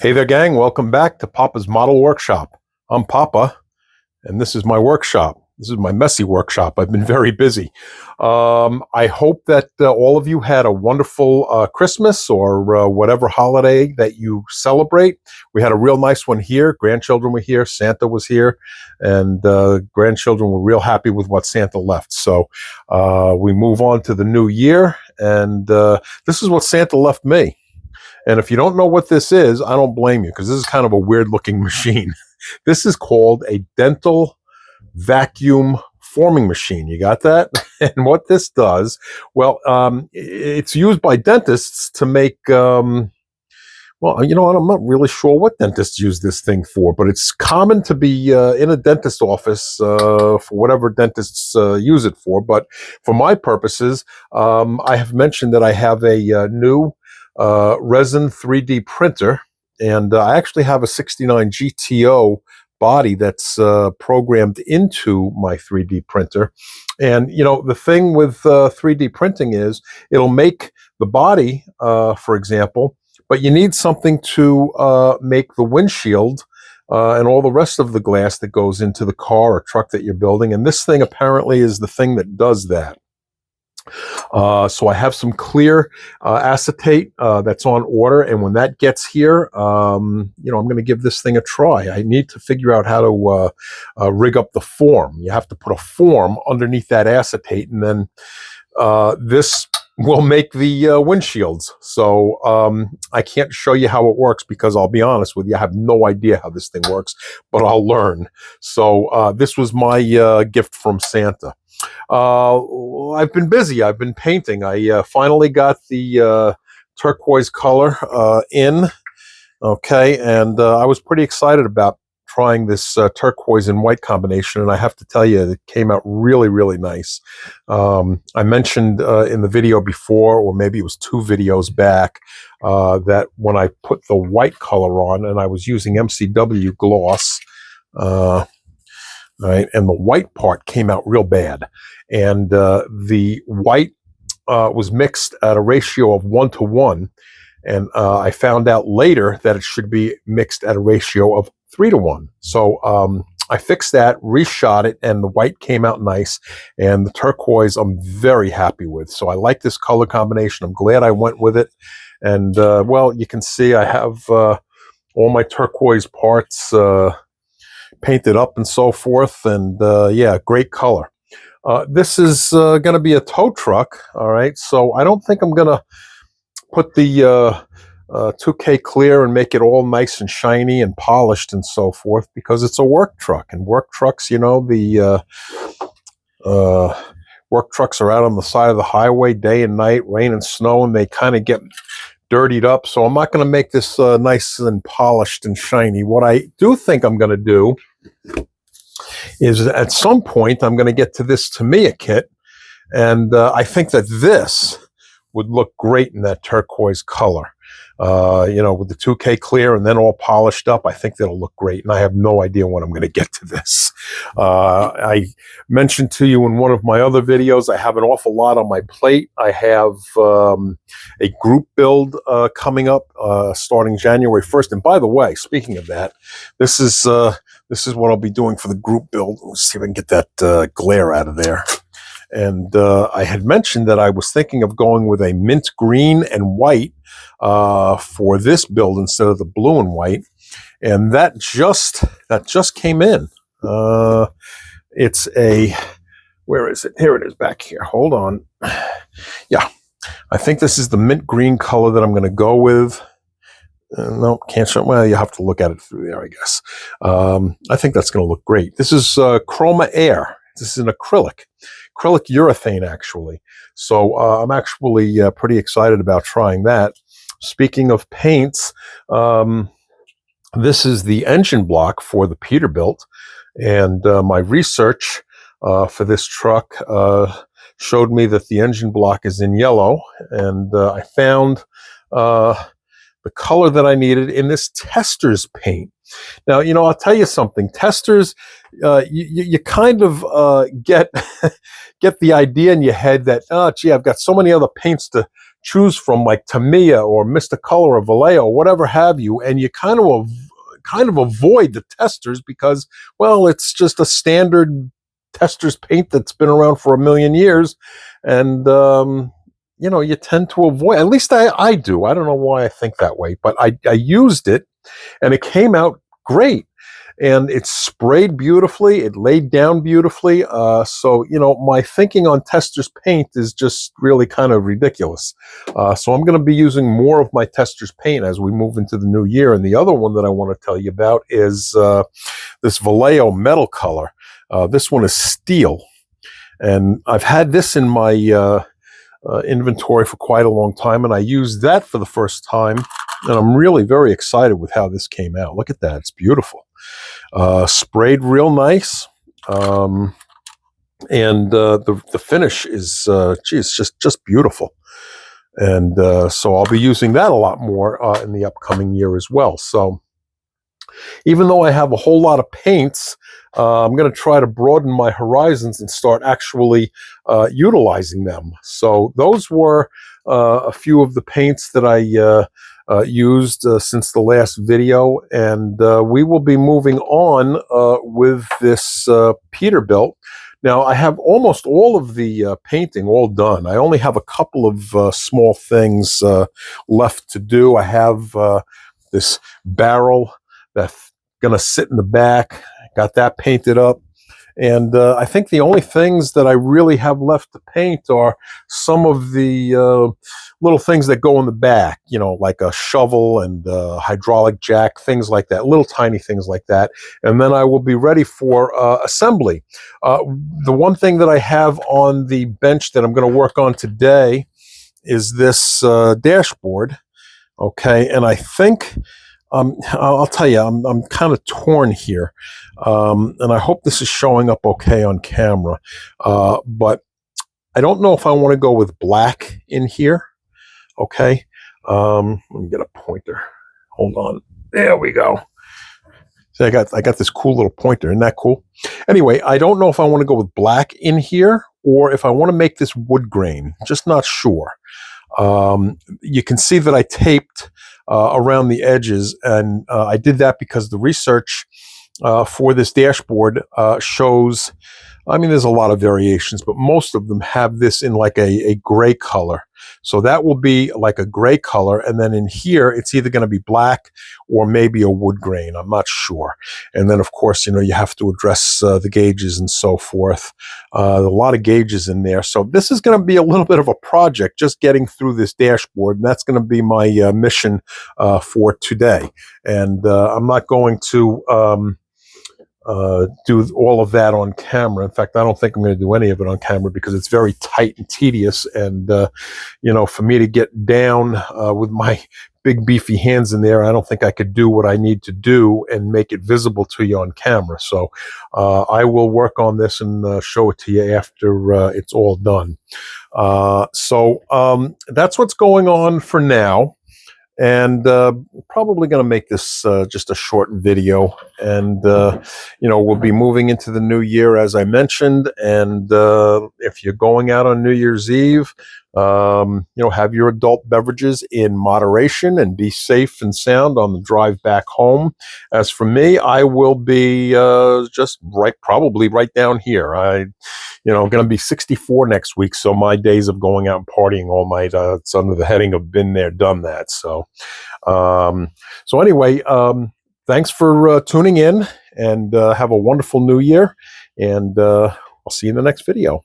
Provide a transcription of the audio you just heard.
Hey there, gang. Welcome back to Papa's Model Workshop. I'm Papa, and this is my workshop. This is my messy workshop. I've been very busy. I hope that all of you had a wonderful Christmas or whatever holiday that you celebrate. We had a real nice one here. Grandchildren were here. Santa was here. And grandchildren were real happy with what Santa left. So we move on to the new year. And this is what Santa left me. And if you don't know what this is, I don't blame you, because this is kind of a weird looking machine. This is called a dental vacuum forming machine. You got that? And what this does, well, it's used by dentists to make, well, you know what? I'm not really sure what dentists use this thing for, but it's common to be in a dentist office for whatever dentists use it for. But for my purposes, I have mentioned that I have a new resin 3D printer, and I actually have a 69 GTO body that's programmed into my 3D printer. And you know, the thing with 3D printing is it'll make the body, for example, but you need something to make the windshield and all the rest of the glass that goes into the car or truck that you're building. And this thing apparently is the thing that does that. So I have some clear acetate that's on order, and when that gets here, you know, I'm going to give this thing a try. I need to figure out how to rig up the form. You have to put a form underneath that acetate, and then this will make the windshields. So I can't show you how it works because I'll be honest with you, I have no idea how this thing works, but I'll learn. So this was my gift from Santa. I've been busy. I've been painting. I finally got the turquoise color in. Okay, and I was pretty excited about trying this turquoise and white combination, and I have to tell you, it came out really, really nice. I mentioned in the video before, or maybe it was 2 videos back, that when I put the white color on, and I was using MCW gloss, right, and the white part came out real bad, and the white was mixed at a ratio of 1:1, and I found out later that it should be mixed at a ratio of 3:1. So I fixed that, reshot it, and the white came out nice, and the turquoise I'm very happy with. So I like this color combination. I'm glad I went with it, and well, you can see I have all my turquoise parts painted up and so forth, and yeah, great color. This is going to be a tow truck, all right, so I don't think I'm going to put the 2K clear and make it all nice and shiny and polished and so forth, because it's a work truck, and work trucks, you know, the work trucks are out on the side of the highway day and night, rain and snow, and they kind of get dirtied up. So I'm not going to make this nice and polished and shiny. What I do think I'm going to do is at some point I'm going to get to this Tamiya kit, and I think that this would look great in that turquoise color. You know, with the 2K clear and then all polished up, I think that'll look great, and I have no idea when I'm going to get to this. I mentioned to you in one of my other videos, I have an awful lot on my plate. I have a group build coming up starting January 1st. And by the way, speaking of that, this is what I'll be doing for the group build. Let's see if I can get that glare out of there. And I had mentioned that I was thinking of going with a mint green and white for this build instead of the blue and white, and that just came in. It's a, where is it? Here it is, back here. Hold on. Yeah, I think this is the mint green color that I'm going to go with. No, can't show. Well, you have to look at it through there, I guess. I think that's going to look great. This is Chroma Air. This is an acrylic urethane, actually. So I'm actually pretty excited about trying that. Speaking of paints, this is the engine block for the Peterbilt, and my research for this truck showed me that the engine block is in yellow, and I found the color that I needed in this testors paint. Now, you know, I'll tell you something. Testors, you kind of get the idea in your head that, oh, gee, I've got so many other paints to choose from, like Tamiya or Mr. Color or Vallejo, whatever have you, and you kind of avoid the testors because, well, it's just a standard testors paint that's been around for a million years, and you tend to avoid. At least I do. I don't know why I think that way, but I used it, and it came out great. And it sprayed beautifully. It laid down beautifully. So, my thinking on testors paint is just really kind of ridiculous. So I'm going to be using more of my testors paint as we move into the new year. And the other one that I want to tell you about is this Vallejo metal color. This one is steel. And I've had this in my inventory for quite a long time. And I used that for the first time. And I'm really very excited with how this came out. Look at that. It's beautiful. Sprayed real nice, and the finish is just beautiful. And so I'll be using that a lot more in the upcoming year as well. So even though I have a whole lot of paints, I'm going to try to broaden my horizons and start actually utilizing them. So those were a few of the paints that I used since the last video, and we will be moving on with this Peterbilt. Now, I have almost all of the painting all done. I only have a couple of small things left to do. I have this barrel that's going to sit in the back. Got that painted up. And I think the only things that I really have left to paint are some of the little things that go in the back, like a shovel and hydraulic jack, things like that, little tiny things like that. And then I will be ready for assembly. The one thing that I have on the bench that I'm going to work on today is this dashboard. Okay, and I think I'll tell you, I'm kind of torn here, and I hope this is showing up okay on camera. But I don't know if I want to go with black in here. Okay, let me get a pointer. Hold on. There we go. So I got this cool little pointer. Isn't that cool? Anyway, I don't know if I want to go with black in here or if I want to make this wood grain. Just not sure. You can see that I taped around the edges, and I did that because the research for this dashboard shows, there's a lot of variations, but most of them have this in like a gray color. So that will be like a gray color, and then in here it's either going to be black or maybe a wood grain. I'm not sure. And then of course, you have to address the gauges and so forth. A lot of gauges in there. So this is going to be a little bit of a project, just getting through this dashboard, and that's going to be my mission for today. And I'm not going to do all of that on camera. In fact, I don't think I'm going to do any of it on camera because it's very tight and tedious. And, for me to get down with my big beefy hands in there, I don't think I could do what I need to do and make it visible to you on camera. So I will work on this and show it to you after it's all done. So that's what's going on for now. And probably going to make this just a short video. And, we'll be moving into the new year, as I mentioned. And if you're going out on New Year's Eve, have your adult beverages in moderation and be safe and sound on the drive back home. As for me, I will be probably right down here. I'm going to be 64 next week, so my days of going out and partying all night, it's under the heading of been there, done that. So, anyway, thanks for tuning in, and have a wonderful new year, and I'll see you in the next video.